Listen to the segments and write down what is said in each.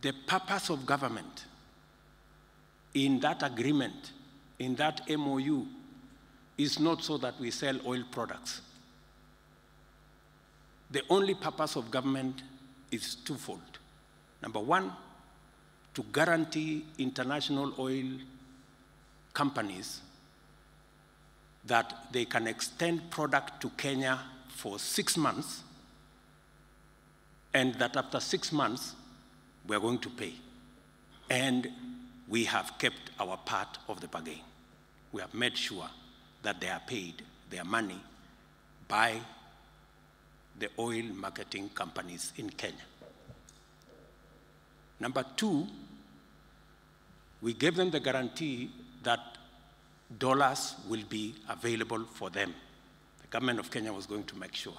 the purpose of government in that agreement, in that MOU, is not so that we sell oil products. The only purpose of government is twofold. Number one, to guarantee international oil companies that they can extend product to Kenya for 6 months, and that after 6 months, we're going to pay. And we have kept our part of the bargain. We have made sure that they are paid their money by the oil marketing companies in Kenya. Number two, we gave them the guarantee that dollars will be available for them. The government of Kenya was going to make sure.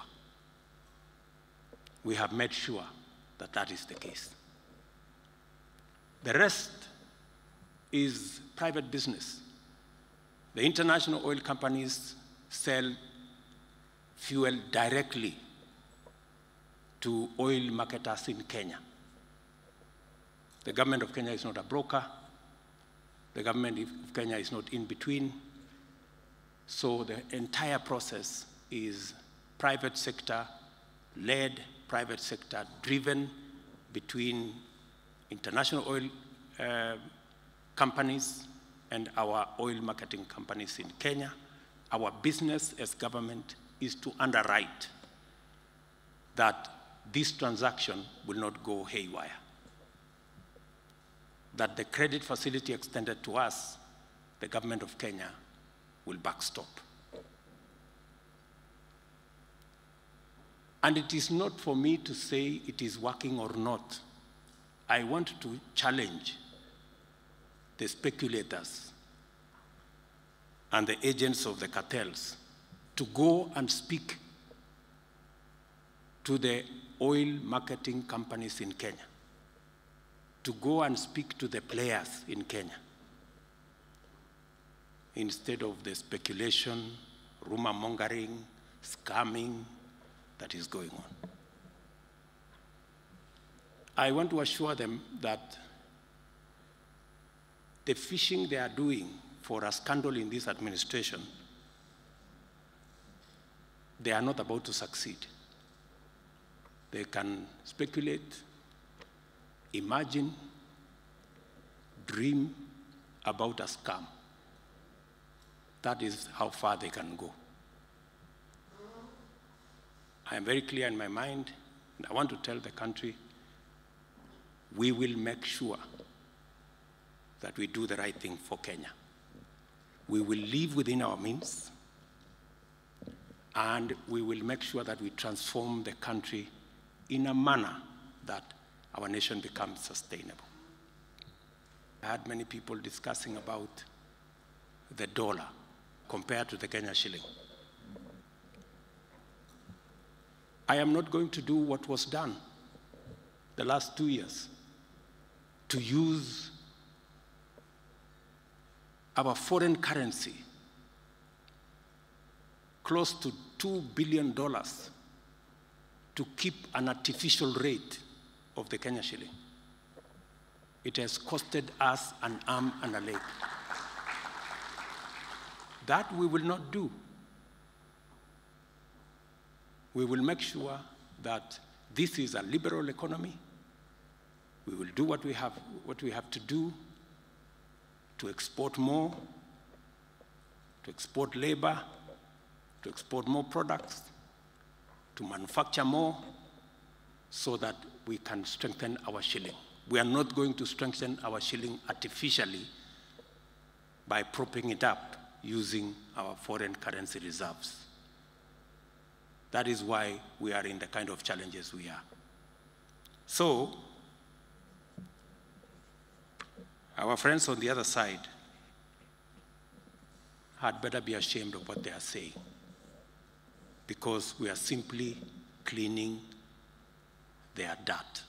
We have made sure that that is the case. The rest is private business. The international oil companies sell fuel directly to oil marketers in Kenya. The government of Kenya is not a broker. The government of Kenya is not in between. So the entire process is private sector led, private sector driven between international oil companies and our oil marketing companies in Kenya. Our business as government is to underwrite that this transaction will not go haywire, that the credit facility extended to us, the government of Kenya, will backstop. And it is not for me to say it is working or not. I want to challenge the speculators and the agents of the cartels to go and speak to the oil marketing companies in Kenya, to go and speak to the players in Kenya, instead of the speculation, rumor mongering, scamming that is going on. I want to assure them that the fishing they are doing for a scandal in this administration, they are not about to succeed. They can speculate, imagine, dream about a scam. That is how far they can go. I am very clear in my mind, and I want to tell the country, we will make sure that we do the right thing for Kenya. We will live within our means, and we will make sure that we transform the country in a manner that our nation becomes sustainable. I had many people discussing about the dollar compared to the Kenya shilling. I am not going to do what was done the last 2 years, to use our foreign currency, close to $2 billion, to keep an artificial rate of the Kenya shilling. It has costed us an arm and a leg. That we will not do. We will make sure that this is a liberal economy. We will do what we have to do to export more, to export labor, to export more products, to manufacture more, so that we can strengthen our shilling. We are not going to strengthen our shilling artificially by propping it up using our foreign currency reserves. That is why we are in the kind of challenges we are. So, our friends on the other side had better be ashamed of what they are saying, because we are simply cleaning their dirt.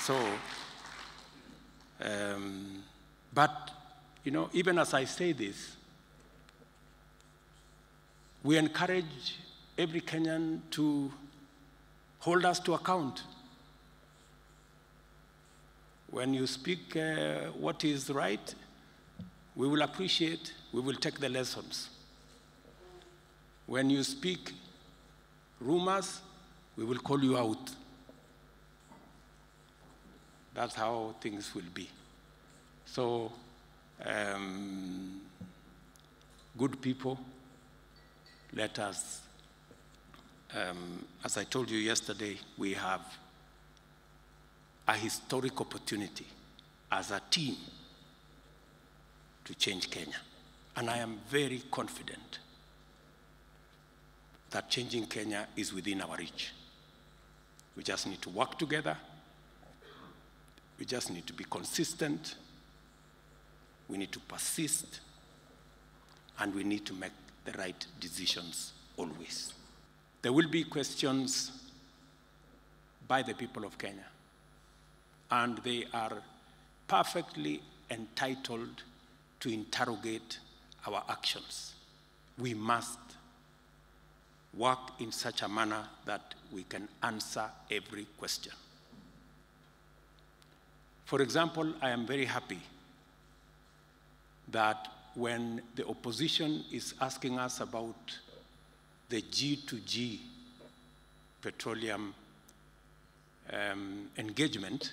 So, but, you know, even as I say this, we encourage every Kenyan to Hold us to account. When you speak what is right, we will appreciate, we will take the lessons. When you speak rumors, we will call you out. That's how things will be. So, good people, let us, as I told you yesterday, we have a historic opportunity as a team to change Kenya. And I am very confident that changing Kenya is within our reach. We just need to work together. We just need to be consistent. We need to persist. And we need to make the right decisions always. There will be questions by the people of Kenya. And they are perfectly entitled to interrogate our actions. We must work in such a manner that we can answer every question. For example, I am very happy that when the opposition is asking us about the G2G petroleum engagement,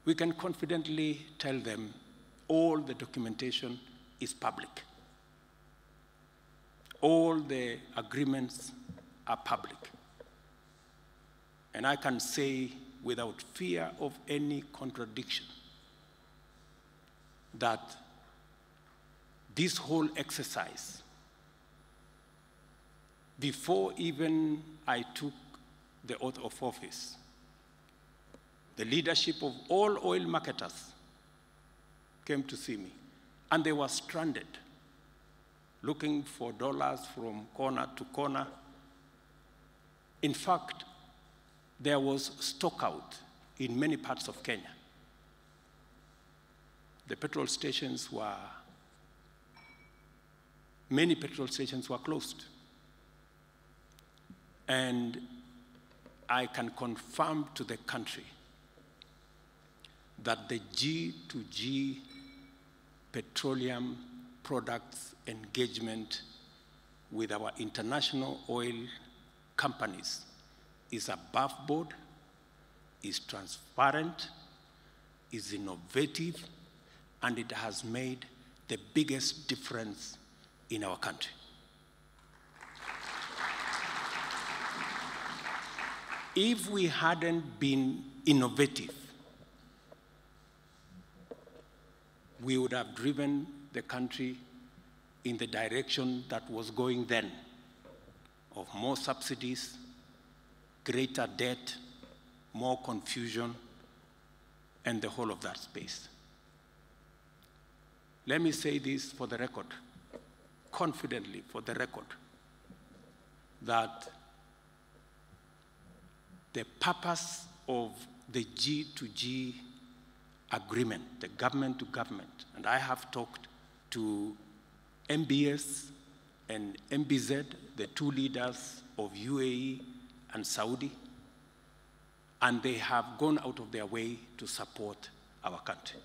we can confidently tell them all the documentation is public. All the agreements are public. And I can say without fear of any contradiction that this whole exercise, before even I took the oath of office, the leadership of all oil marketers came to see me, and they were stranded, looking for dollars from corner to corner. In fact, there was stock out in many parts of Kenya. Many petrol stations were closed. And I can confirm to the country that the G2G petroleum products engagement with our international oil companies is above board, is transparent, is innovative, and it has made the biggest difference in our country. If we hadn't been innovative, we would have driven the country in the direction that was going then, of more subsidies, greater debt, more confusion, and the whole of that space. Let me say this for the record, confidently for the record, that the purpose of the G2G agreement, the government to government, and I have talked to MBS and MBZ, the two leaders of UAE and Saudi, and they have gone out of their way to support our country.